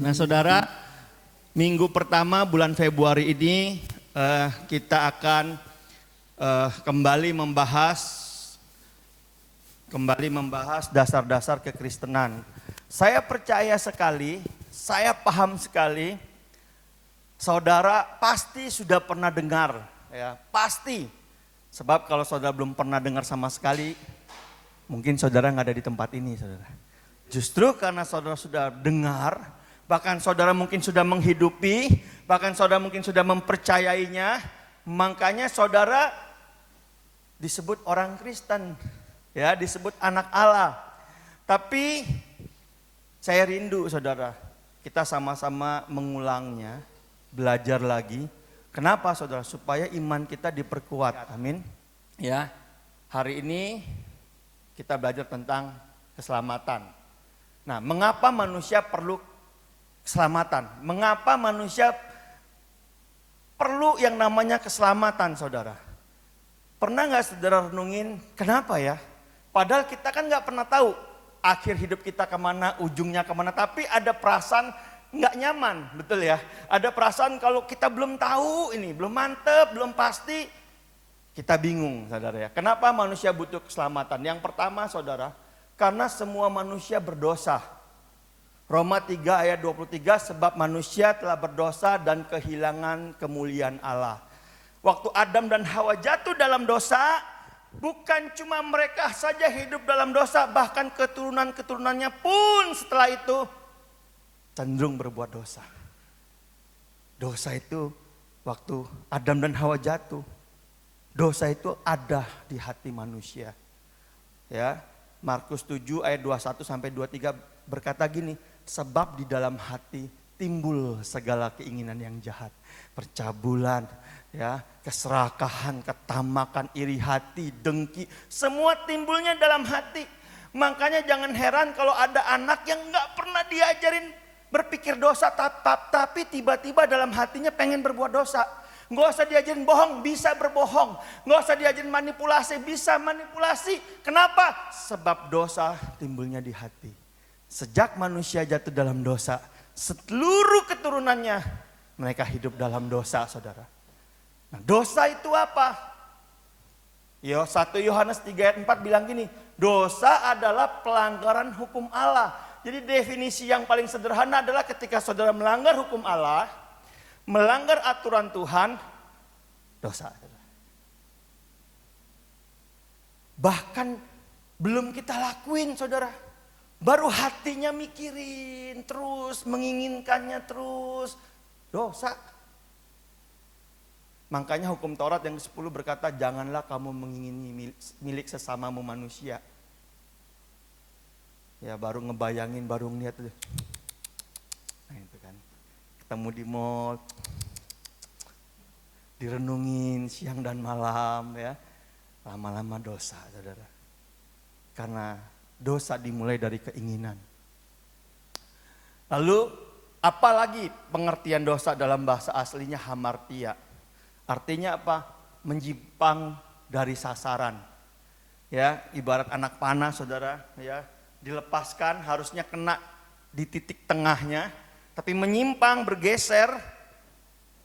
Nah saudara, minggu pertama bulan Februari ini kita akan kembali membahas dasar-dasar kekristenan. Saya percaya sekali, saya paham sekali, saudara pasti sudah pernah dengar, ya pasti. Sebab kalau saudara belum pernah dengar sama sekali, mungkin saudara nggak ada di tempat ini, saudara. Justru karena saudara sudah dengar, bahkan saudara mungkin sudah menghidupi, bahkan saudara mungkin sudah mempercayainya, makanya saudara disebut orang Kristen, ya disebut anak Allah. Tapi saya rindu saudara, kita sama-sama mengulangnya, belajar lagi. Kenapa saudara? Supaya iman kita diperkuat. Amin. Ya, hari ini kita belajar tentang keselamatan. Nah, mengapa manusia perlu keselamatan? Mengapa manusia perlu yang namanya keselamatan, saudara? Pernah nggak saudara renungin kenapa ya? Padahal kita kan nggak pernah tahu akhir hidup kita kemana, ujungnya kemana. Tapi ada perasaan nggak nyaman, betul ya? Ada perasaan kalau kita belum tahu ini, belum mantep, belum pasti, kita bingung, saudara ya. Kenapa manusia butuh keselamatan? Yang pertama, saudara, karena semua manusia berdosa. Roma 3 ayat 23, sebab manusia telah berdosa dan kehilangan kemuliaan Allah. Waktu Adam dan Hawa jatuh dalam dosa, bukan cuma mereka saja hidup dalam dosa, bahkan keturunan-keturunannya pun setelah itu cenderung berbuat dosa. Dosa itu waktu Adam dan Hawa jatuh, dosa itu ada di hati manusia. Ya, Markus 7 ayat 21 sampai 23 berkata gini, sebab di dalam hati timbul segala keinginan yang jahat, percabulan, ya, keserakahan, ketamakan, iri hati, dengki, semua timbulnya dalam hati. Makanya jangan heran kalau ada anak yang nggak pernah diajarin berpikir dosa, tapi tiba-tiba dalam hatinya pengen berbuat dosa. Nggak usah diajarin bohong, bisa berbohong. Nggak usah diajarin manipulasi, bisa manipulasi. Kenapa? Sebab dosa timbulnya di hati. Sejak manusia jatuh dalam dosa, seluruh keturunannya mereka hidup dalam dosa, saudara. Nah, dosa itu apa? 1 Yohanes 3 ayat 4 bilang gini, dosa adalah pelanggaran hukum Allah. Jadi definisi yang paling sederhana adalah ketika saudara melanggar hukum Allah, melanggar aturan Tuhan, dosa. Bahkan belum kita lakuin, saudara. Baru hatinya mikirin terus, menginginkannya terus, dosa. Makanya hukum Taurat yang ke-10 berkata, janganlah kamu mengingini milik sesamamu manusia. Ya baru ngebayangin, baru ngeliat tuh. Nah itu kan, ketemu di mall, direnungin siang dan malam ya. Lama-lama dosa, saudara. Karena dosa dimulai dari keinginan. Lalu apalagi pengertian dosa dalam bahasa aslinya hamartia. Artinya apa? Menyimpang dari sasaran. Ya, ibarat anak panah, saudara, ya, dilepaskan harusnya kena di titik tengahnya, tapi menyimpang, bergeser,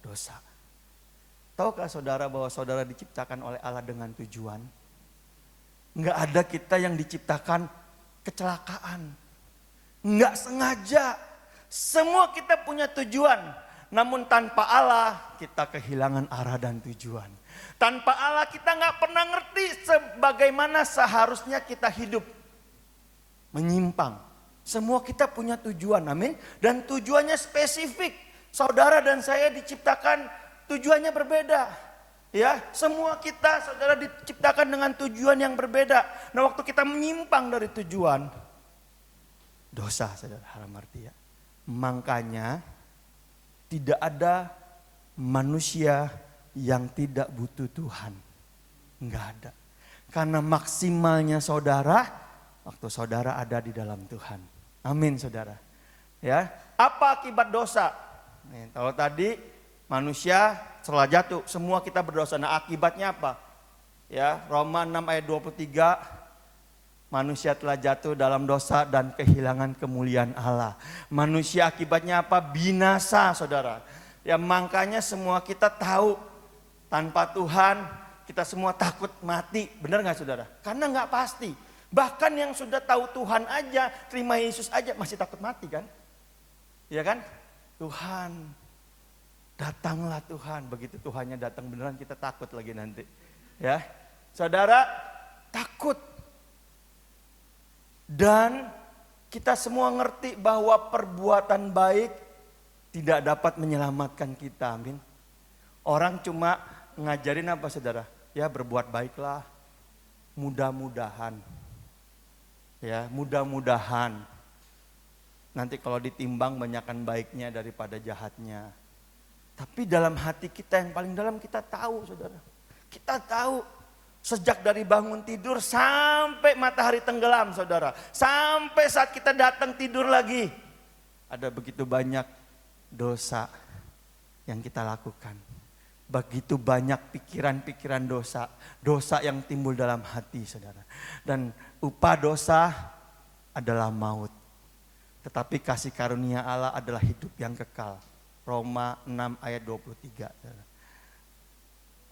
dosa. Tahukah saudara bahwa saudara diciptakan oleh Allah dengan tujuan? Enggak ada kita yang diciptakan kecelakaan. Enggak sengaja. Semua kita punya tujuan. Namun tanpa Allah kita kehilangan arah dan tujuan. Tanpa Allah kita enggak pernah ngerti sebagaimana seharusnya kita hidup. Menyimpang. Semua kita punya tujuan, amin. Dan tujuannya spesifik. Saudara dan saya diciptakan tujuannya berbeda. Ya, semua kita saudara diciptakan dengan tujuan yang berbeda. Nah, waktu kita menyimpang dari tujuan, dosa, saudara, hamartia. Makanya tidak ada manusia yang tidak butuh Tuhan. Enggak ada. Karena maksimalnya saudara, waktu saudara ada di dalam Tuhan. Amin, saudara. Ya, apa akibat dosa? Nih, kalau tadi manusia setelah jatuh, semua kita berdosa. Nah, akibatnya apa? Ya, Roma 6 ayat 23, Manusia telah jatuh dalam dosa dan kehilangan kemuliaan Allah. Manusia akibatnya apa? Binasa, saudara. Ya makanya semua kita tahu tanpa Tuhan kita semua takut mati. Benar nggak saudara? Karena nggak pasti. Bahkan yang sudah tahu Tuhan aja, terima Yesus aja masih takut mati kan? Ya kan? Tuhan, datanglah Tuhan. Begitu Tuhannya datang beneran kita takut lagi nanti. Ya, saudara takut. Dan kita semua ngerti bahwa perbuatan baik tidak dapat menyelamatkan kita, amin. Orang cuma ngajarin apa saudara? Ya berbuat baiklah, mudah-mudahan. Ya mudah-mudahan. Nanti kalau ditimbang banyakkan baiknya daripada jahatnya. Tapi dalam hati kita yang paling dalam kita tahu saudara. Kita tahu. Sejak dari bangun tidur sampai matahari tenggelam saudara. Sampai saat kita datang tidur lagi. Ada begitu banyak dosa yang kita lakukan. Begitu banyak pikiran-pikiran dosa. Dosa yang timbul dalam hati saudara. Dan upah dosa adalah maut. Tetapi kasih karunia Allah adalah hidup yang kekal. Roma 6 ayat 23 saudara.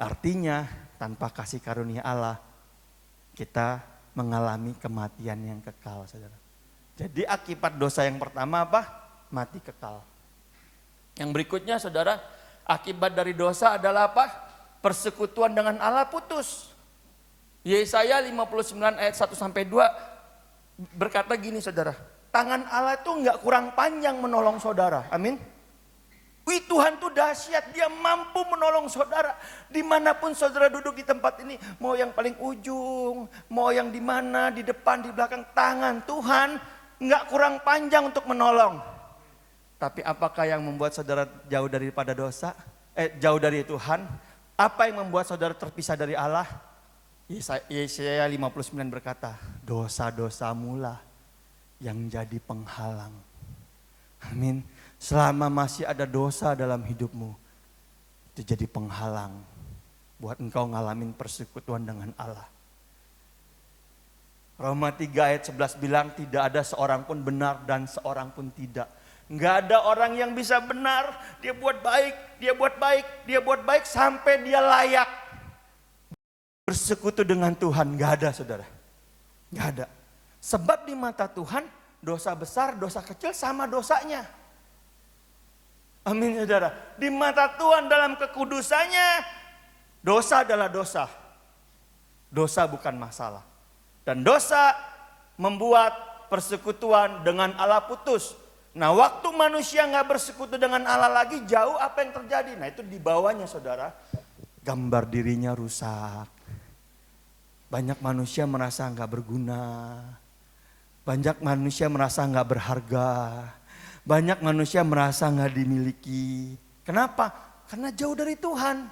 Artinya tanpa kasih karunia Allah kita mengalami kematian yang kekal saudara. Jadi akibat dosa yang pertama apa? Mati kekal. Yang berikutnya saudara, akibat dari dosa adalah apa? Persekutuan dengan Allah putus. Yesaya 59 ayat 1 sampai 2 berkata gini saudara. Tangan Allah itu enggak kurang panjang menolong saudara. Amin. Wih Tuhan tuh dahsyat, dia mampu menolong saudara. Dimanapun saudara duduk di tempat ini, mau yang paling ujung, mau yang di mana, di depan, di belakang, tangan Tuhan nggak kurang panjang untuk menolong. Tapi apakah yang membuat saudara jauh daripada dosa? Jauh dari Tuhan? Apa yang membuat saudara terpisah dari Allah? Yesaya 59 berkata, dosa-dosamu lah yang jadi penghalang. Amin. Selama masih ada dosa dalam hidupmu, itu jadi penghalang buat engkau ngalamin persekutuan dengan Allah. Roma 3 ayat 11 bilang tidak ada seorang pun benar dan seorang pun tidak. Enggak ada orang yang bisa benar, dia buat baik, dia buat baik, dia buat baik sampai dia layak bersekutu dengan Tuhan. Enggak ada saudara, enggak ada. Sebab di mata Tuhan dosa besar, dosa kecil sama dosanya. Amin saudara. Di mata Tuhan dalam kekudusannya, dosa adalah dosa. Dosa bukan masalah. Dan dosa membuat persekutuan dengan Allah putus. Nah waktu manusia gak bersekutu dengan Allah lagi, jauh apa yang terjadi? Nah itu di bawahnya saudara, gambar dirinya rusak. Banyak manusia merasa gak berguna. Banyak manusia merasa gak berharga. Banyak manusia merasa gak dimiliki. Kenapa? Karena jauh dari Tuhan.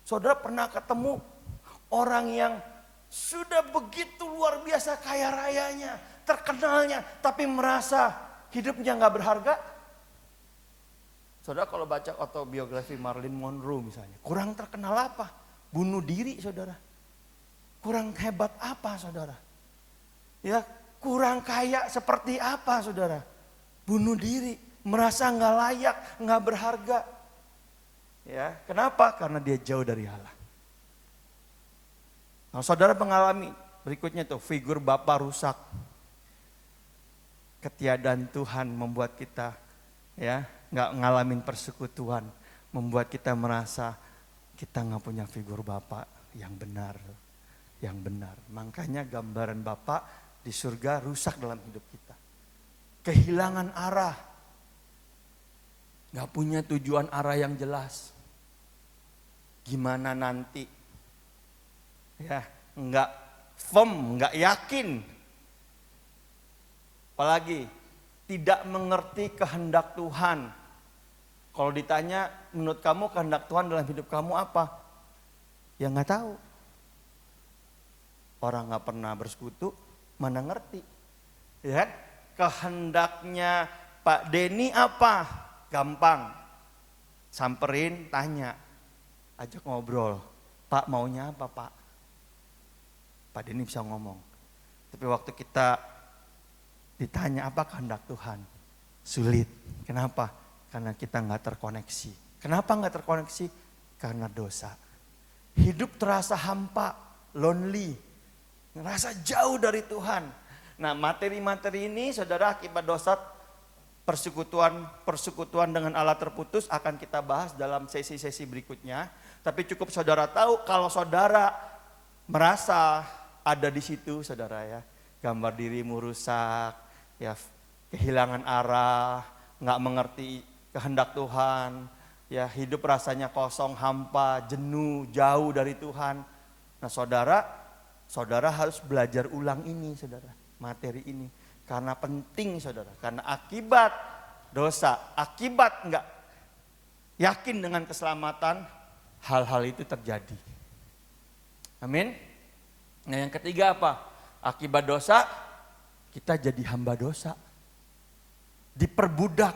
Saudara pernah ketemu orang yang sudah begitu luar biasa kaya rayanya, terkenalnya, tapi merasa hidupnya gak berharga? Saudara kalau baca autobiografi Marilyn Monroe misalnya, kurang terkenal apa? Bunuh diri saudara. Kurang hebat apa saudara? Ya, kurang kaya seperti apa saudara? Bunuh diri, merasa nggak layak, nggak berharga. Ya, kenapa? Karena dia jauh dari Allah. Nah, saudara mengalami berikutnya tuh figur Bapa rusak. Ketiadaan Tuhan membuat kita ya nggak ngalamin persekutuan, membuat kita merasa kita nggak punya figur Bapa yang benar, yang benar. Makanya gambaran Bapa di surga rusak dalam hidup kita. Kehilangan arah. Gak punya tujuan arah yang jelas. Gimana nanti? Ya, gak firm, gak yakin. Apalagi tidak mengerti kehendak Tuhan. Kalau ditanya menurut kamu kehendak Tuhan dalam hidup kamu apa? Ya gak tahu. Orang gak pernah bersekutu, mana ngerti, ya kan? Kehendaknya Pak Denny apa? Gampang, samperin, tanya, ajak ngobrol. Pak maunya apa Pak? Pak Denny bisa ngomong. Tapi waktu kita ditanya apa kehendak Tuhan, sulit. Kenapa? Karena kita nggak terkoneksi. Kenapa nggak terkoneksi? Karena dosa. Hidup terasa hampa, lonely, ngerasa jauh dari Tuhan. Nah, materi-materi ini saudara akibat dosa, persekutuan dengan Allah terputus akan kita bahas dalam sesi-sesi berikutnya. Tapi cukup saudara tahu kalau saudara merasa ada di situ saudara ya. Gambar dirimu rusak, ya kehilangan arah, nggak mengerti kehendak Tuhan, ya hidup rasanya kosong, hampa, jenuh, jauh dari Tuhan. Nah saudara harus belajar ulang ini saudara, materi ini. Karena penting saudara, karena akibat dosa, akibat nggak yakin dengan keselamatan, hal-hal itu terjadi. Amin. Nah yang ketiga apa? Akibat dosa, kita jadi hamba dosa. Diperbudak.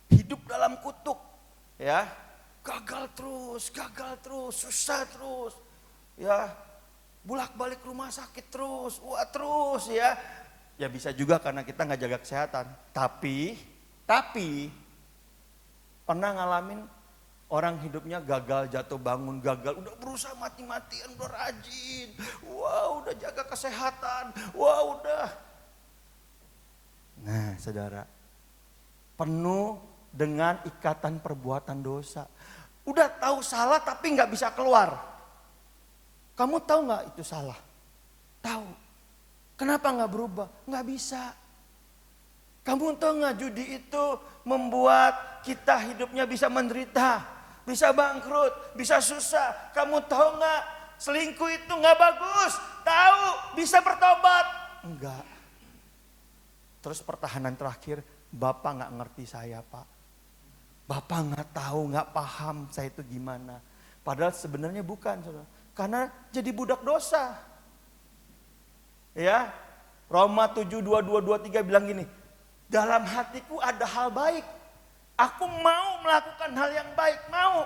Hidup dalam kutuk. Ya, gagal terus, susah terus. Ya, bolak-balik rumah sakit terus, terus ya. Ya bisa juga karena kita nggak jaga kesehatan. Tapi pernah ngalamin orang hidupnya gagal, jatuh bangun, gagal, udah berusaha mati-matian, udah rajin, udah jaga kesehatan, udah. Nah saudara, penuh dengan ikatan perbuatan dosa. Udah tahu salah tapi nggak bisa keluar. Kamu tahu nggak itu salah? Tahu. Kenapa nggak berubah? Nggak bisa. Kamu tahu nggak judi itu membuat kita hidupnya bisa menderita. Bisa bangkrut, bisa susah. Kamu tahu nggak selingkuh itu nggak bagus? Tahu, bisa bertobat? Enggak. Terus pertahanan terakhir, Bapak nggak ngerti saya Pak. Bapak nggak tahu, nggak paham saya itu gimana. Padahal sebenarnya bukan, saudara. Karena jadi budak dosa. Ya, Roma 7:22-23 bilang gini, dalam hatiku ada hal baik. Aku mau melakukan hal yang baik, mau.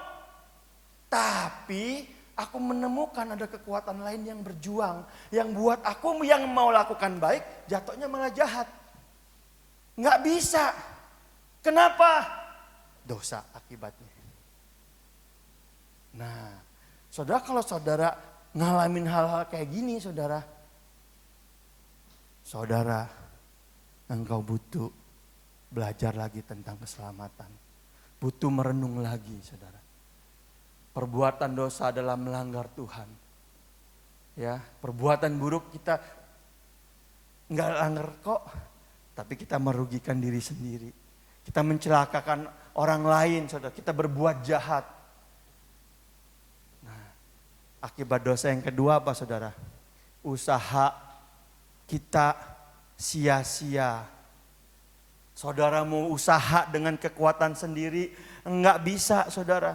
Tapi aku menemukan ada kekuatan lain yang berjuang. Yang buat aku yang mau lakukan baik, jatuhnya malah jahat. Nggak bisa. Kenapa? Dosa akibatnya. Nah, saudara kalau saudara ngalamin hal-hal kayak gini saudara, engkau butuh belajar lagi tentang keselamatan. Butuh merenung lagi saudara. Perbuatan dosa adalah melanggar Tuhan. Ya, perbuatan buruk kita nggak langgar kok. Tapi kita merugikan diri sendiri. Kita mencelakakan orang lain saudara. Kita berbuat jahat. Nah, akibat dosa yang kedua apa saudara? Usaha kita sia-sia. Saudara mau usaha dengan kekuatan sendiri, enggak bisa saudara.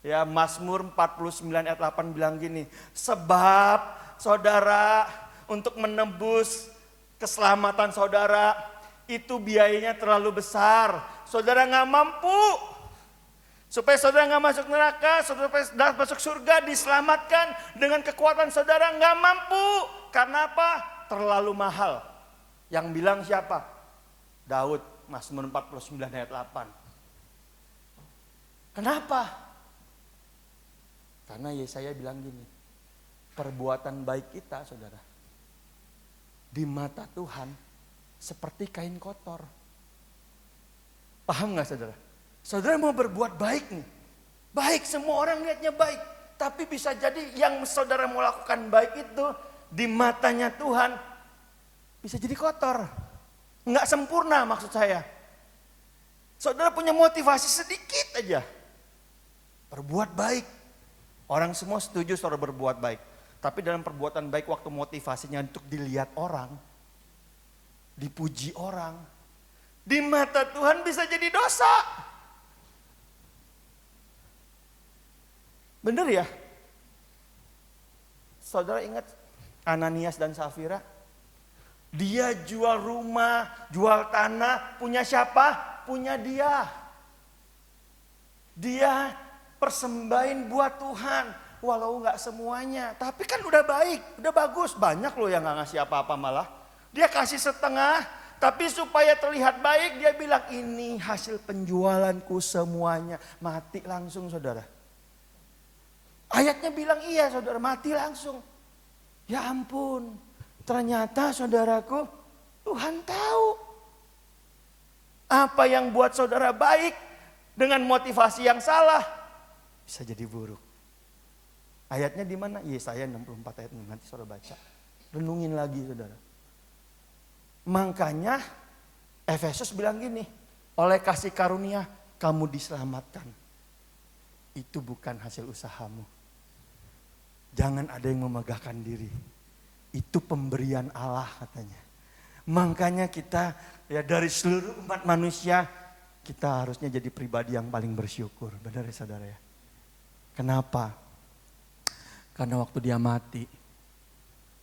Ya Mazmur 49 ayat 8 bilang gini, sebab saudara untuk menebus keselamatan saudara itu biayanya terlalu besar. Saudara nggak mampu. Supaya saudara nggak masuk neraka, saudara masuk surga diselamatkan dengan kekuatan saudara nggak mampu. Karena apa? Terlalu mahal. Yang bilang siapa? Daud, Mazmur 49 ayat 8. Kenapa? Karena Yesaya bilang gini, perbuatan baik kita saudara, di mata Tuhan seperti kain kotor. Paham gak saudara? Saudara mau berbuat baik nih. Baik, semua orang lihatnya baik. Tapi bisa jadi yang saudara mau lakukan baik itu di matanya Tuhan bisa jadi kotor. Nggak sempurna maksud saya. Saudara punya motivasi sedikit aja. Berbuat baik. Orang semua setuju saudara berbuat baik. Tapi dalam perbuatan baik waktu motivasinya untuk dilihat orang. Dipuji orang. Di mata Tuhan bisa jadi dosa. Bener ya? Saudara ingat Ananias dan Safira? Dia jual rumah, jual tanah, punya siapa? Punya dia. Dia Persembahin buat Tuhan. Walau nggak semuanya. Tapi kan udah baik, udah bagus. Banyak loh yang nggak ngasih apa-apa malah. Dia kasih setengah, tapi supaya terlihat baik dia bilang ini hasil penjualanku semuanya. Mati langsung saudara. Ayatnya bilang iya saudara, mati langsung. Ya ampun, ternyata saudaraku Tuhan tahu. Apa yang buat saudara baik dengan motivasi yang salah bisa jadi buruk. Ayatnya di mana? Yesaya 64 ayat 6, nanti saudara baca. Renungin lagi saudara. Makanya Efesus bilang gini, oleh kasih karunia kamu diselamatkan. Itu bukan hasil usahamu. Jangan ada yang memegahkan diri. Itu pemberian Allah katanya. Makanya kita ya dari seluruh umat manusia kita harusnya jadi pribadi yang paling bersyukur. Benar ya saudara ya? Kenapa? Karena waktu dia mati,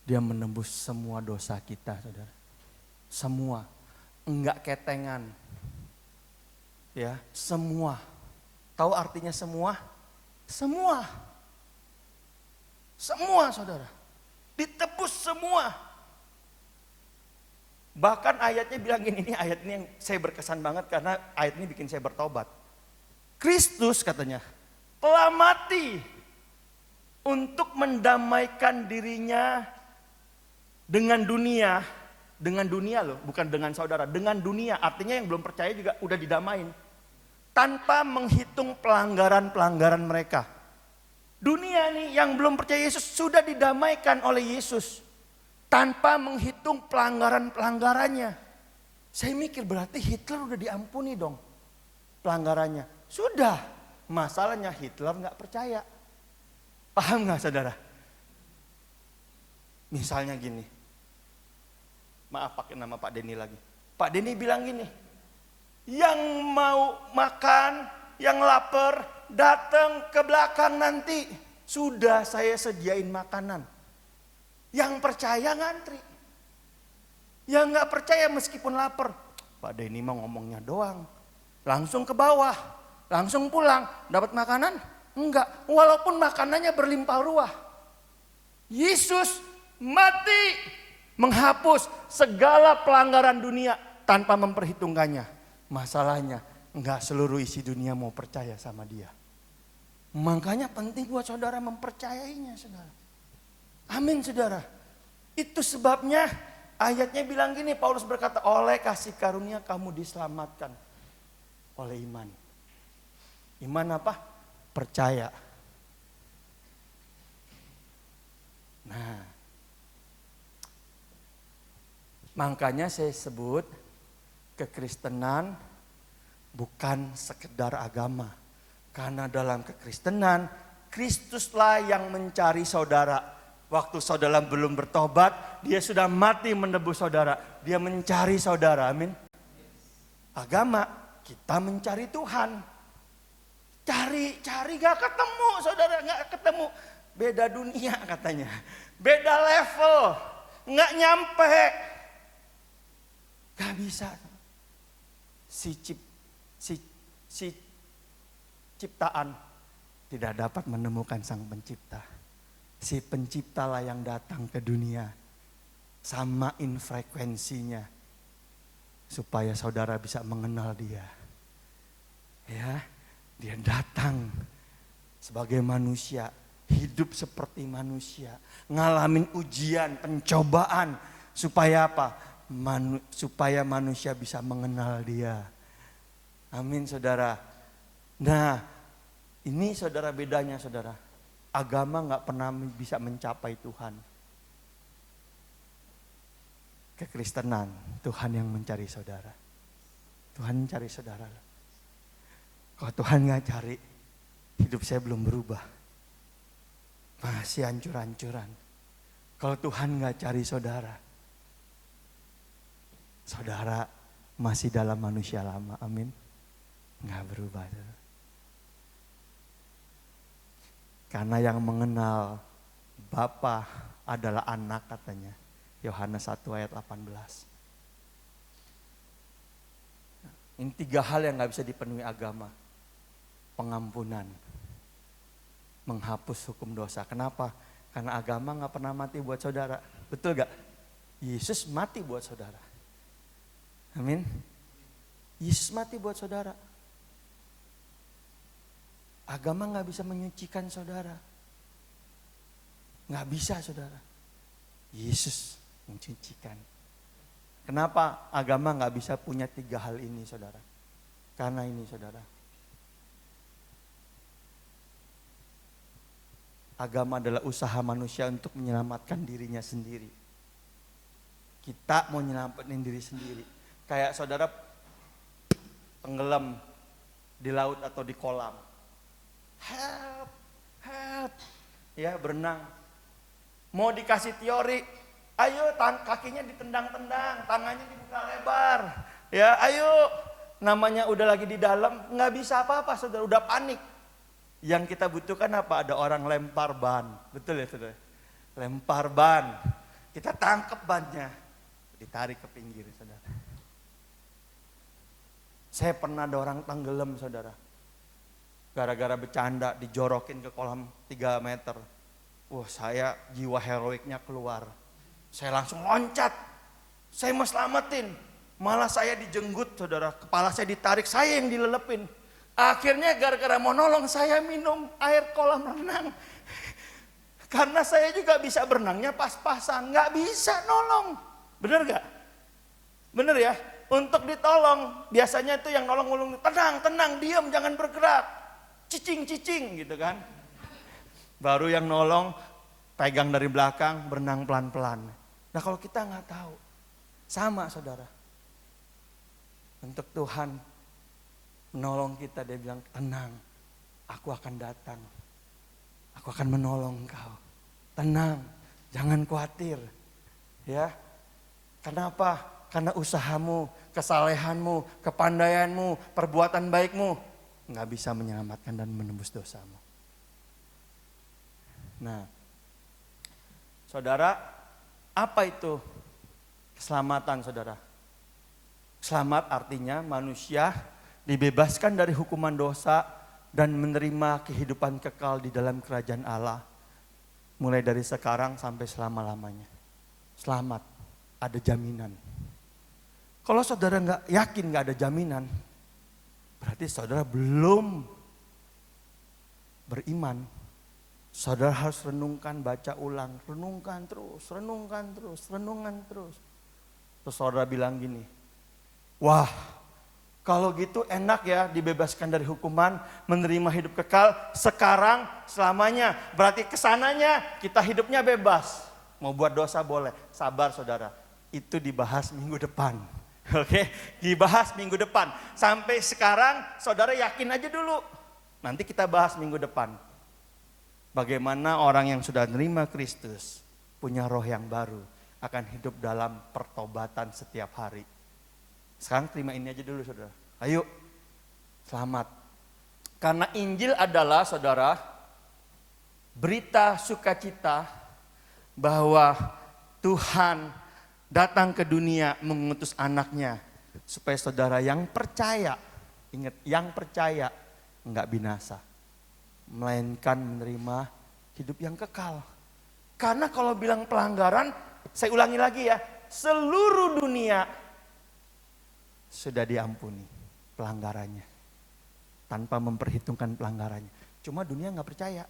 dia menembus semua dosa kita saudara. Semua, enggak ketengan. Ya, semua. Tahu artinya semua? Semua. Semua saudara. Ditebus semua. Bahkan ayatnya bilang ini ayat ini yang saya berkesan banget karena ayat ini bikin saya bertobat. Kristus katanya telah mati untuk mendamaikan dirinya dengan dunia loh, bukan dengan saudara, dengan dunia. Artinya yang belum percaya juga udah didamain. Tanpa menghitung pelanggaran-pelanggaran mereka. Dunia nih yang belum percaya Yesus sudah didamaikan oleh Yesus. Tanpa menghitung pelanggaran-pelanggarannya. Saya mikir berarti Hitler udah diampuni dong pelanggarannya. Sudah, masalahnya Hitler gak percaya. Paham gak saudara? Misalnya gini. Maaf pakai nama Pak Denny lagi. Pak Denny bilang gini. Yang mau makan, yang lapar, datang ke belakang nanti. Sudah saya sediain makanan. Yang percaya ngantri. Yang gak percaya meskipun lapar. Pak Denny mah ngomongnya doang. Langsung ke bawah. Langsung pulang. Dapat makanan? Enggak, walaupun makanannya berlimpah ruah. Yesus mati menghapus segala pelanggaran dunia tanpa memperhitungkannya. Masalahnya enggak seluruh isi dunia mau percaya sama dia. Makanya penting buat saudara mempercayainya saudara. Amin saudara. Itu sebabnya ayatnya bilang gini, Paulus berkata oleh kasih karunia kamu diselamatkan oleh iman. Iman apa? Percaya. Nah, makanya saya sebut kekristenan bukan sekedar agama. Karena dalam kekristenan, Kristuslah yang mencari saudara. Waktu saudara belum bertobat, dia sudah mati menebus saudara. Dia mencari saudara, amin. Agama, kita mencari Tuhan. Cari gak ketemu saudara, gak ketemu. Beda dunia katanya. Beda level. Gak nyampe. Gak bisa. Si ciptaan tidak dapat menemukan sang pencipta. Si penciptalah yang datang ke dunia. Samain frekuensinya. Supaya saudara bisa mengenal dia. Ya. Dia datang sebagai manusia, hidup seperti manusia, ngalamin ujian, pencobaan, supaya apa? Supaya manusia bisa mengenal dia. Amin saudara. Nah, ini saudara bedanya saudara. Agama gak pernah bisa mencapai Tuhan. Kekristenan, Tuhan yang mencari saudara. Tuhan mencari saudara. Kalau Tuhan gak cari, hidup saya belum berubah. Masih hancur-hancuran. Kalau Tuhan gak cari saudara, saudara masih dalam manusia lama, amin. Gak berubah. Karena yang mengenal Bapa adalah anak katanya. Yohanes 1 ayat 18. Ini 3 hal yang gak bisa dipenuhi agama. Pengampunan, menghapus hukum dosa. Kenapa? Karena agama gak pernah mati buat saudara. Betul gak? Yesus mati buat saudara. Amin. Yesus mati buat saudara. Agama gak bisa menyucikan saudara. Gak bisa saudara. Yesus mencucikan. Kenapa agama gak bisa punya 3 hal ini saudara? Karena ini saudara. Agama adalah usaha manusia untuk menyelamatkan dirinya sendiri. Kita mau nyelamatin diri sendiri. Kayak saudara tenggelam di laut atau di kolam. Help, help. Ya, berenang. Mau dikasih teori, ayo kakinya ditendang-tendang, tangannya dibuka lebar. Ya, ayo. Namanya udah lagi di dalam, nggak bisa apa-apa saudara, udah panik. Yang kita butuhkan apa? Ada orang lempar ban. Betul ya saudara? Lempar ban. Kita tangkap bannya. Ditarik ke pinggir saudara. Saya pernah ada orang tenggelam saudara. Gara-gara bercanda dijorokin ke kolam 3 meter. Wah, saya jiwa heroiknya keluar. Saya langsung loncat. Saya mau selamatin. Malah saya dijenggut saudara. Kepala saya ditarik, saya yang dilelepin. Akhirnya gara-gara mau nolong saya minum air kolam renang. Karena saya juga bisa berenangnya pas-pasan. Gak bisa nolong. Bener gak? Bener ya? Untuk ditolong. Biasanya itu yang nolong ngulung. Tenang, diam, jangan bergerak. Cicing gitu kan. Baru yang nolong pegang dari belakang, berenang pelan-pelan. Nah kalau kita gak tahu. Sama saudara. Untuk Tuhan menolong kita, dia bilang, tenang, aku akan datang. Aku akan menolong engkau. Tenang, jangan khawatir. Ya, kenapa? Karena usahamu, kesalehanmu, kepandaianmu, perbuatan baikmu nggak bisa menyelamatkan dan menembus dosamu. Nah, saudara, apa itu keselamatan saudara? Selamat artinya manusia dibebaskan dari hukuman dosa dan menerima kehidupan kekal di dalam kerajaan Allah. Mulai dari sekarang sampai selama-lamanya. Selamat, ada jaminan. Kalau saudara gak yakin gak ada jaminan, berarti saudara belum beriman. Saudara harus renungkan, baca ulang, renungkan terus. Terus saudara bilang gini, wah, kalau gitu enak ya dibebaskan dari hukuman, menerima hidup kekal sekarang selamanya. Berarti kesananya kita hidupnya bebas. Mau buat dosa boleh. Sabar saudara, itu dibahas minggu depan. Oke, dibahas minggu depan. Sampai sekarang saudara yakin aja dulu. Nanti kita bahas minggu depan. Bagaimana orang yang sudah menerima Kristus, punya roh yang baru, akan hidup dalam pertobatan setiap hari. Sekarang terima ini aja dulu saudara. Ayo, selamat. Karena Injil adalah saudara, berita sukacita bahwa Tuhan datang ke dunia mengutus anaknya. Supaya saudara yang percaya, ingat yang percaya enggak binasa. Melainkan menerima hidup yang kekal. Karena kalau bilang pelanggaran, saya ulangi lagi ya, seluruh dunia sudah diampuni pelanggarannya. Tanpa memperhitungkan pelanggarannya. Cuma dunia gak percaya.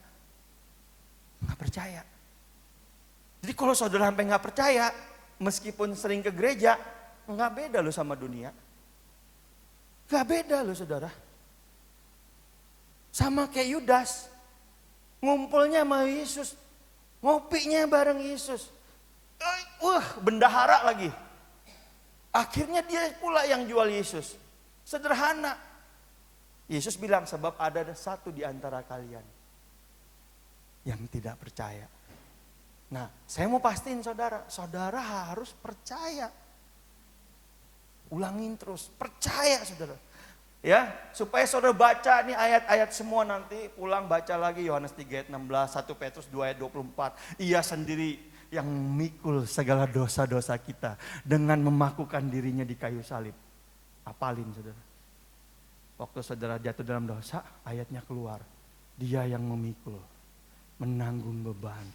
Gak percaya. Jadi kalau saudara sampai gak percaya, meskipun sering ke gereja, gak beda loh sama dunia. Gak beda loh saudara. Sama kayak Yudas. Ngumpulnya sama Yesus. Ngopinya bareng Yesus. Bendahara lagi. Akhirnya dia pula yang jual Yesus. Sederhana. Yesus bilang sebab ada satu di antara kalian yang tidak percaya. Nah, saya mau pastiin saudara, saudara harus percaya. Ulangin terus, percaya saudara. Ya, supaya saudara baca nih ayat-ayat semua nanti, pulang baca lagi Yohanes 3 ayat 16, 1 Petrus 2 ayat 24. Ia sendiri yang memikul segala dosa-dosa kita dengan memakukan dirinya di kayu salib. Apalin saudara. Waktu saudara jatuh dalam dosa, ayatnya keluar. Dia yang memikul menanggung beban.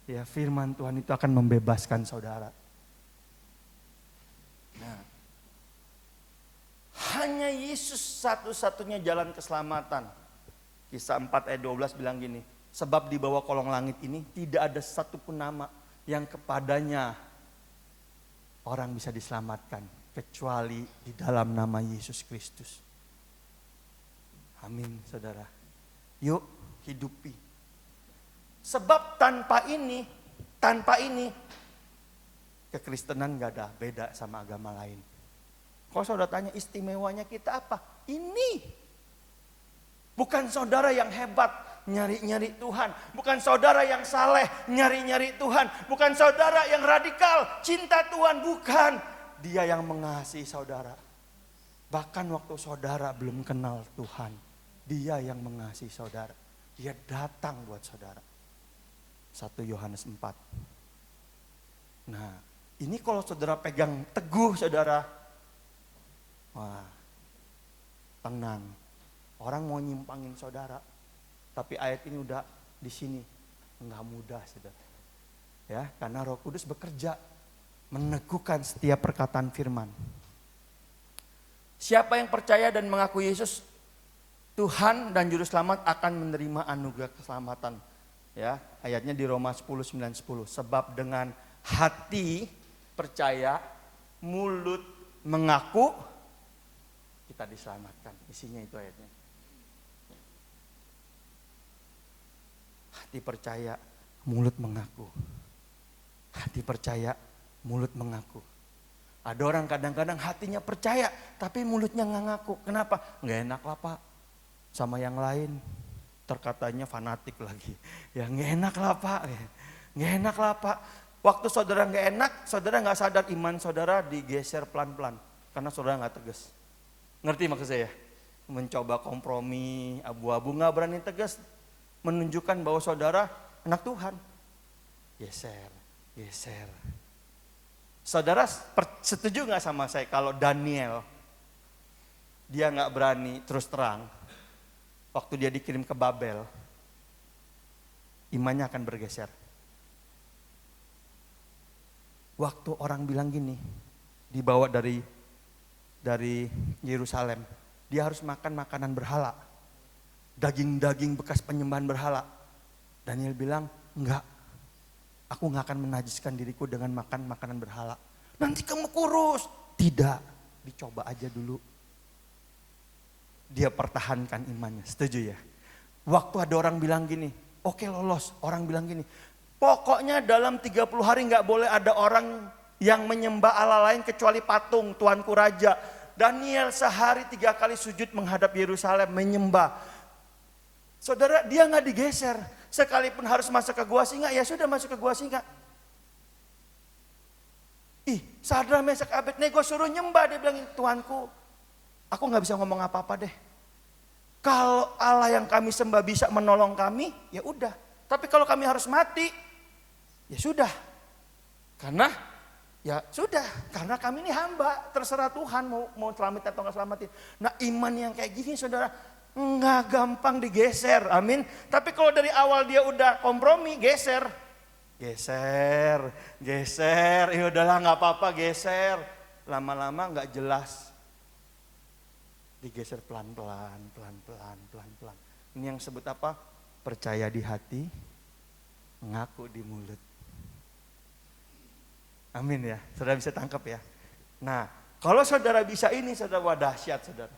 Ya, firman Tuhan itu akan membebaskan saudara. Nah, hanya Yesus satu-satunya jalan keselamatan. Kisah 4 ayat 12 bilang gini, sebab di bawah kolong langit ini tidak ada satupun nama yang kepadanya orang bisa diselamatkan kecuali di dalam nama Yesus Kristus. Amin, saudara. Yuk hidupi. Sebab tanpa ini kekristenan gak ada beda sama agama lain. Kalau saudara tanya istimewanya kita apa? Ini. Bukan saudara yang hebat nyari-nyari Tuhan. Bukan saudara yang saleh nyari-nyari Tuhan. Bukan saudara yang radikal cinta Tuhan. Bukan. Dia yang mengasihi saudara. Bahkan waktu saudara belum kenal Tuhan. Dia yang mengasihi saudara. Dia datang buat saudara. 1 Yohanes 4. Nah, ini kalau saudara pegang teguh saudara. Wah, tenang. Orang mau nyimpangin saudara. Tapi ayat ini udah di sini. Enggak mudah saudara. Ya, karena Roh Kudus bekerja. Meneguhkan setiap perkataan firman. Siapa yang percaya dan mengaku Yesus Tuhan dan Juru Selamat akan menerima anugerah keselamatan. Ya, ayatnya di Roma 10:9-10. Sebab dengan hati percaya, mulut mengaku, kita diselamatkan. Isinya itu ayatnya. Hati percaya, mulut mengaku. Hati percaya, mulut mengaku. Ada orang kadang-kadang hatinya percaya, tapi mulutnya nggak ngaku. Kenapa? Nggak enak lah Pak, sama yang lain. Terkatanya fanatik lagi. Ya nggak enak lah Pak, nggak enak lah Pak. Waktu saudara nggak enak, saudara nggak sadar iman saudara digeser pelan-pelan. Karena saudara nggak tegas. Ngerti maksud saya? Mencoba kompromi, abu-abu, nggak berani tegas. Menunjukkan bahwa saudara anak Tuhan. Geser. Saudara setuju nggak sama saya kalau Daniel, dia nggak berani terus terang. Waktu dia dikirim ke Babel, imannya akan bergeser. Waktu orang bilang gini, dibawa dari Yerusalem, dia harus makan makanan berhala, daging-daging bekas penyembahan berhala. Daniel bilang, enggak, aku nggak akan menajiskan diriku dengan makan makanan berhala. Nanti kamu kurus. Tidak, dicoba aja dulu. Dia pertahankan imannya, setuju ya? Waktu ada orang bilang gini, oke lolos, orang bilang gini, pokoknya dalam 30 hari gak boleh ada orang yang menyembah Allah lain kecuali patung, Tuanku Raja. Daniel sehari 3 kali sujud menghadap Yerusalem, menyembah. Saudara, dia gak digeser, sekalipun harus masuk ke gua singa, ya sudah masuk ke gua singa. Sadrak Mesak Abednego suruh nyembah, dia bilang, Tuanku, aku gak bisa ngomong apa-apa deh. Kalau Allah yang kami sembah bisa menolong kami, ya udah. Tapi kalau kami harus mati, ya sudah. Karena kami ini hamba, terserah Tuhan mau selamatin atau gak selamatin. Nah iman yang kayak gini saudara, nggak gampang digeser, amin. Tapi kalau dari awal dia udah kompromi, geser, ya udahlah nggak apa-apa geser. Lama-lama nggak jelas. Digeser pelan-pelan. Ini yang sebut apa? Percaya di hati, mengaku di mulut. Amin ya, saudara bisa tangkap ya. Nah, kalau saudara bisa ini, saudara, wah dahsyat saudara.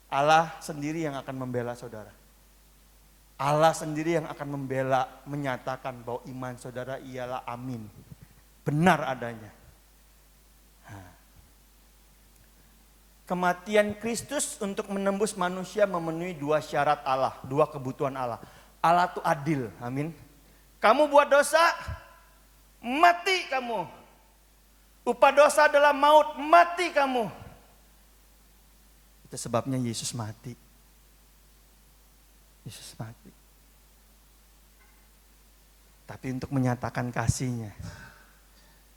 Allah sendiri yang akan membela saudara. Allah sendiri yang akan membela, menyatakan bahwa iman saudara ialah amin. Benar adanya. Kematian Kristus untuk menembus manusia memenuhi 2 syarat Allah, 2 kebutuhan Allah. Allah itu adil, amin. Kamu buat dosa, mati kamu. Upah dosa adalah maut, mati kamu. Itu sebabnya Yesus mati. Yesus mati. Tapi untuk menyatakan kasihnya,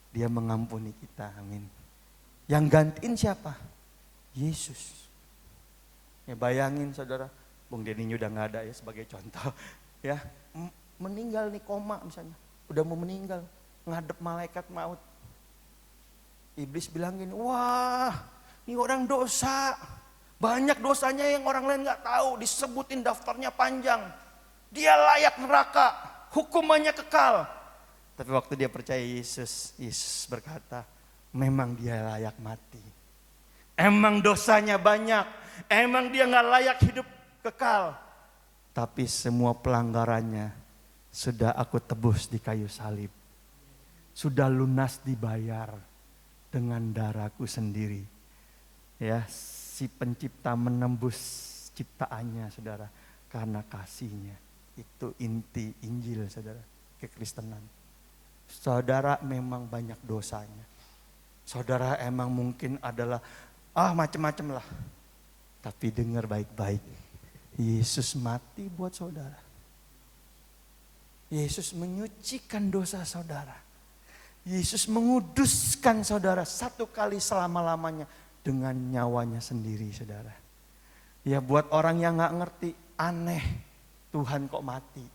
dia mengampuni kita, amin. Yang gantiin siapa? Yesus. Ya bayangin saudara, Bung Denny udah gak ada ya sebagai contoh. Ya, meninggal nih, koma misalnya. Udah mau meninggal, ngadep malaikat maut. Iblis bilang gini, wah ini orang dosa. Banyak dosanya yang orang lain gak tahu, disebutin daftarnya panjang. Dia layak neraka, hukumannya kekal. Tapi waktu dia percaya Yesus, Yesus berkata, memang dia layak mati. Emang dosanya banyak, emang dia gak layak hidup kekal. Tapi semua pelanggarannya sudah aku tebus di kayu salib. Sudah lunas dibayar dengan darahku sendiri. Ya, si pencipta menembus ciptaannya, saudara, karena kasihnya. Itu inti Injil, saudara, kekristenan. Saudara memang banyak dosanya. Saudara emang mungkin adalah macam-macam lah. Tapi dengar baik-baik. Yesus mati buat saudara. Yesus menyucikan dosa saudara. Yesus menguduskan saudara satu kali selama-lamanya dengan nyawanya sendiri, saudara. Ya, buat orang yang gak ngerti, aneh, Tuhan kok mati.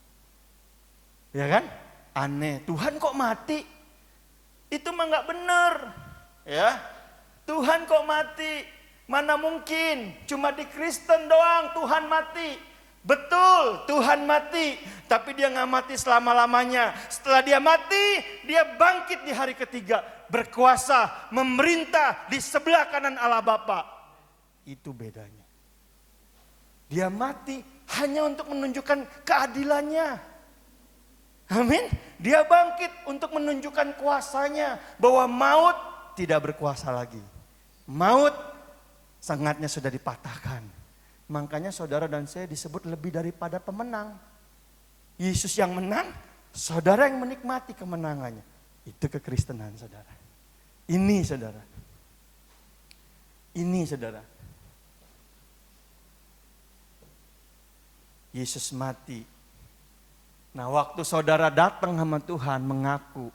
Ya kan? Aneh, Tuhan kok mati? Itu mah gak bener. Ya, Tuhan kok mati? Mana mungkin, cuma di Kristen doang Tuhan mati. Betul, Tuhan mati, tapi dia gak mati selama-lamanya. Setelah dia mati, dia bangkit di hari ketiga, berkuasa, memerintah di sebelah kanan Allah Bapa. Itu bedanya. Dia mati hanya untuk menunjukkan keadilannya. Amin. Dia bangkit untuk menunjukkan kuasanya, bahwa maut tidak berkuasa lagi. Maut sengatnya sudah dipatahkan. Makanya saudara dan saya disebut lebih daripada pemenang. Yesus yang menang, saudara yang menikmati kemenangannya. Itu kekristenan, saudara. Ini, saudara. Ini, saudara. Yesus mati. Nah, waktu saudara datang sama Tuhan mengaku,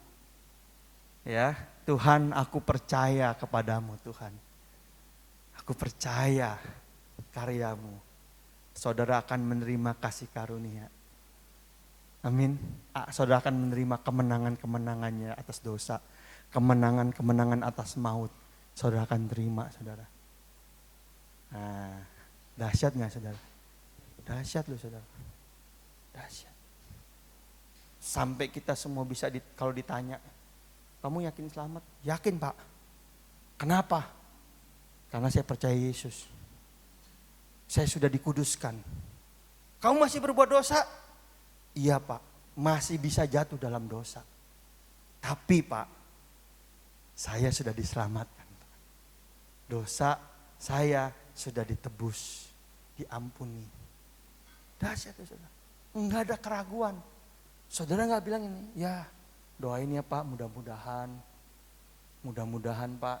ya, Tuhan, aku percaya kepadamu, Tuhan. Aku percaya karyamu. Saudara akan menerima kasih karunia. Amin. Saudara akan menerima kemenangan-kemenangannya atas dosa. Kemenangan-kemenangan atas maut. Saudara akan terima, saudara. Nah, dahsyat gak, saudara? Dahsyat loh, saudara. Dahsyat. Sampai kita semua bisa kalau ditanya, kamu yakin selamat? Yakin, Pak. Kenapa? Karena saya percaya Yesus. Saya sudah dikuduskan. Kamu masih berbuat dosa? Iya, Pak, masih bisa jatuh dalam dosa. Tapi, Pak, saya sudah diselamatkan. Dosa saya sudah ditebus, diampuni. Dahsyat, saudara. Enggak ada keraguan. Saudara enggak bilang ini, ya doain ya Pak, mudah-mudahan Pak,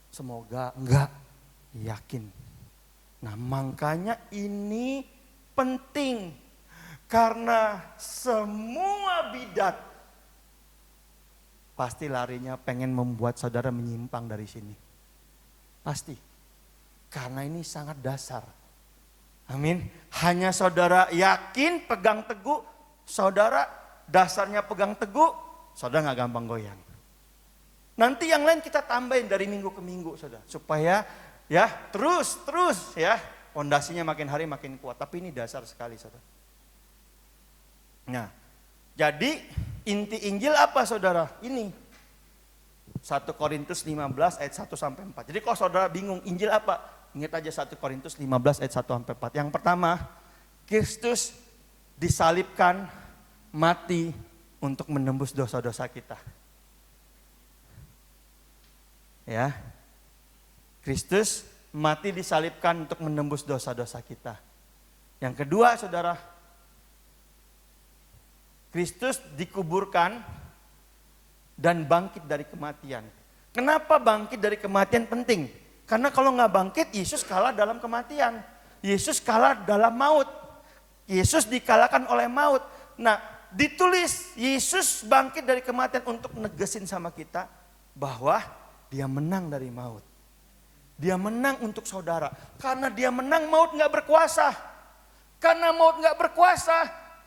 semoga. Enggak, yakin. Nah, makanya ini penting. Karena semua bidat pasti larinya pengen membuat saudara menyimpang dari sini. Pasti. Karena ini sangat dasar. Amin. Hanya saudara yakin, pegang teguh, saudara dasarnya pegang teguh, saudara gak gampang goyang. Nanti yang lain kita tambahin dari minggu ke minggu, saudara. Supaya ya terus ya, fondasinya makin hari makin kuat. Tapi ini dasar sekali, saudara. Nah, jadi inti Injil apa, saudara? Ini 1 Korintus 15 ayat 1 sampai 4. Jadi kalau saudara bingung Injil apa, ingat aja 1 Korintus 15 ayat 1 sampai 4. Yang pertama, Kristus disalibkan, mati untuk menembus dosa-dosa kita. Ya. Kristus mati disalibkan untuk menembus dosa-dosa kita. Yang kedua, saudara, Kristus dikuburkan dan bangkit dari kematian. Kenapa bangkit dari kematian penting? Karena kalau nggak bangkit, Yesus kalah dalam kematian. Yesus kalah dalam maut. Yesus dikalahkan oleh maut. Nah, ditulis Yesus bangkit dari kematian untuk negesin sama kita bahwa dia menang dari maut. Dia menang untuk saudara. Karena dia menang, maut nggak berkuasa. Karena maut nggak berkuasa,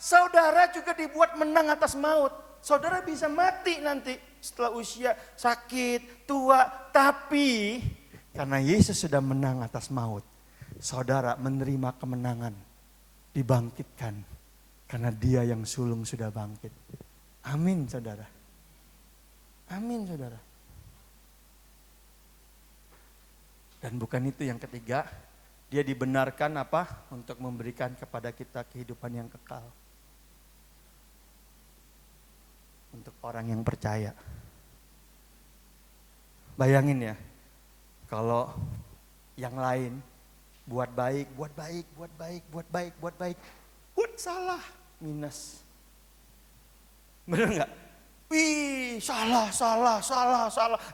saudara juga dibuat menang atas maut. Saudara bisa mati nanti setelah usia sakit, tua. Tapi karena Yesus sudah menang atas maut, saudara menerima kemenangan, dibangkitkan. Karena dia yang sulung sudah bangkit. Amin saudara. Amin saudara. Dan bukan itu yang ketiga, dia dibenarkan apa? Untuk memberikan kepada kita kehidupan yang kekal. Untuk orang yang percaya. Bayangin ya, kalau yang lain buat baik, salah, minus. Bener gak? Wih, salah,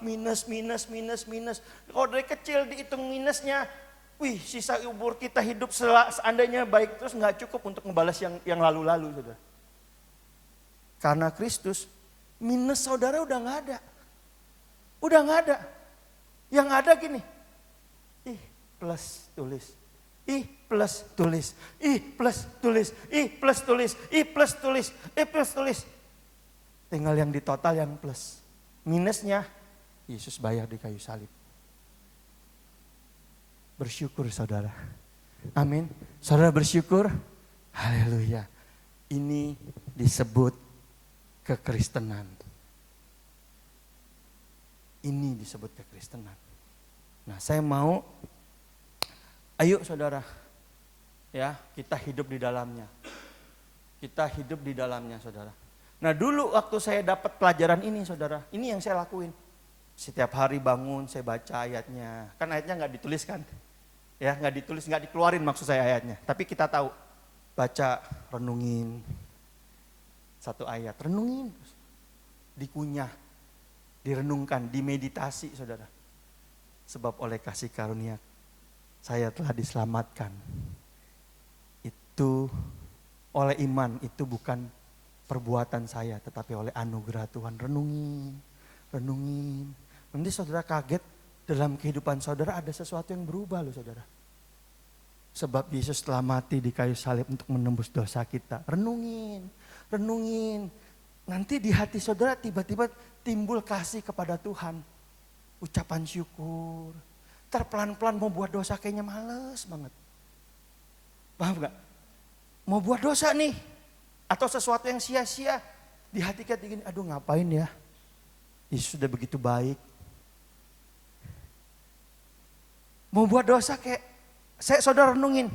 minus. Kalau dari kecil dihitung minusnya, wih, sisa umur kita hidup seandainya baik terus gak cukup untuk membalas yang lalu-lalu, saudara. Karena Kristus, minus saudara udah gak ada. Udah gak ada. Yang ada gini, plus tulis. Plus tulis. Tinggal yang di total yang plus. Minusnya, Yesus bayar di kayu salib. Bersyukur saudara. Amin. Saudara bersyukur. Haleluya. Ini disebut kekristenan. Ini disebut kekristenan. Nah, saya mau, ayo saudara, ya kita hidup di dalamnya. Kita hidup di dalamnya saudara. Nah dulu waktu saya dapat pelajaran ini saudara, ini yang saya lakuin. Setiap hari bangun saya baca ayatnya. Kan ayatnya nggak dituliskan, ya nggak ditulis, nggak dikeluarin maksud saya ayatnya. Tapi kita tahu, baca, renungin satu ayat, renungin, dikunyah, direnungkan, dimeditasi saudara. Sebab oleh kasih karunia saya telah diselamatkan. Itu oleh iman, itu bukan perbuatan saya tetapi oleh anugerah Tuhan. Renungin. Nanti saudara kaget, dalam kehidupan saudara ada sesuatu yang berubah loh saudara. Sebab Yesus telah mati di kayu salib untuk menembus dosa kita. Renungin. Nanti di hati saudara tiba-tiba timbul kasih kepada Tuhan. Ucapan syukur. Pelan-pelan mau buat dosa kayaknya males banget. Paham gak? Mau buat dosa nih. Atau sesuatu yang sia-sia. Di hati kita gini, aduh ngapain ya. Yesus sudah begitu baik. Mau buat dosa kayak, saudara renungin.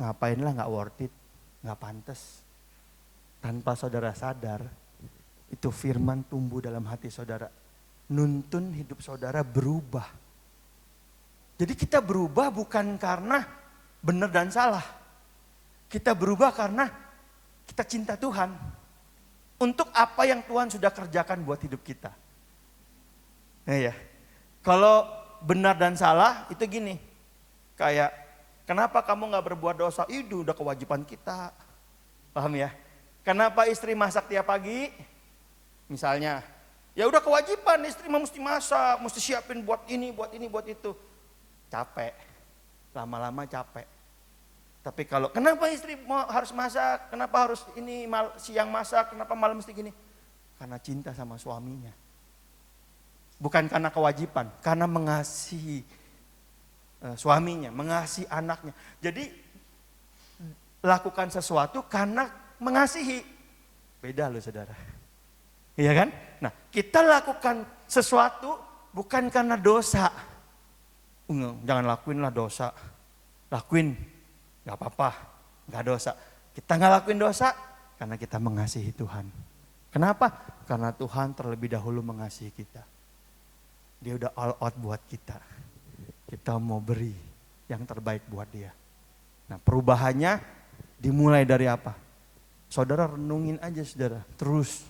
Ngapain lah, gak worth it. Gak pantas. Tanpa saudara sadar, itu firman tumbuh dalam hati saudara. Nuntun hidup saudara berubah. Jadi kita berubah bukan karena benar dan salah. Kita berubah karena kita cinta Tuhan. Untuk apa yang Tuhan sudah kerjakan buat hidup kita. Ya. Kalau benar dan salah itu gini. Kayak kenapa kamu gak berbuat dosa? Itu udah kewajiban kita. Paham ya? Kenapa istri masak tiap pagi? Misalnya, ya udah kewajiban istri mesti masak, mesti siapin buat ini, buat itu. Capek, lama-lama capek. Tapi kalau kenapa istri harus masak, kenapa harus ini siang masak, kenapa malam mesti gini? Karena cinta sama suaminya. Bukan karena kewajiban, karena mengasihi suaminya, mengasihi anaknya. Jadi lakukan sesuatu karena mengasihi. Beda loh saudara. Iya kan? Nah, kita lakukan sesuatu bukan karena dosa. Jangan lakuinlah dosa. Lakuin, gak apa-apa, gak dosa. Kita gak lakuin dosa karena kita mengasihi Tuhan. Kenapa? Karena Tuhan terlebih dahulu mengasihi kita. Dia udah all out buat kita. Kita mau beri yang terbaik buat dia. Nah, perubahannya dimulai dari apa? Saudara renungin aja saudara, terus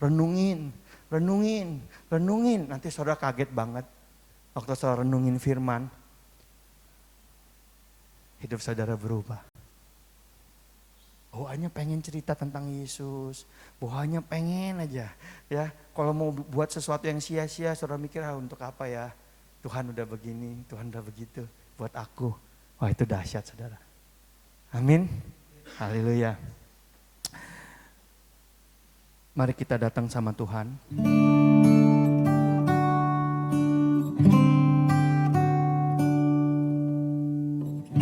renungin. Nanti saudara kaget banget waktu saudara renungin firman, hidup saudara berubah. Bawaannya pengen cerita tentang Yesus, bawaannya pengen aja. Ya, kalau mau buat sesuatu yang sia-sia, saudara mikir untuk apa ya? Tuhan udah begini, Tuhan udah begitu buat aku. Wah itu dahsyat saudara. Amin. Haleluya. Mari kita datang sama Tuhan.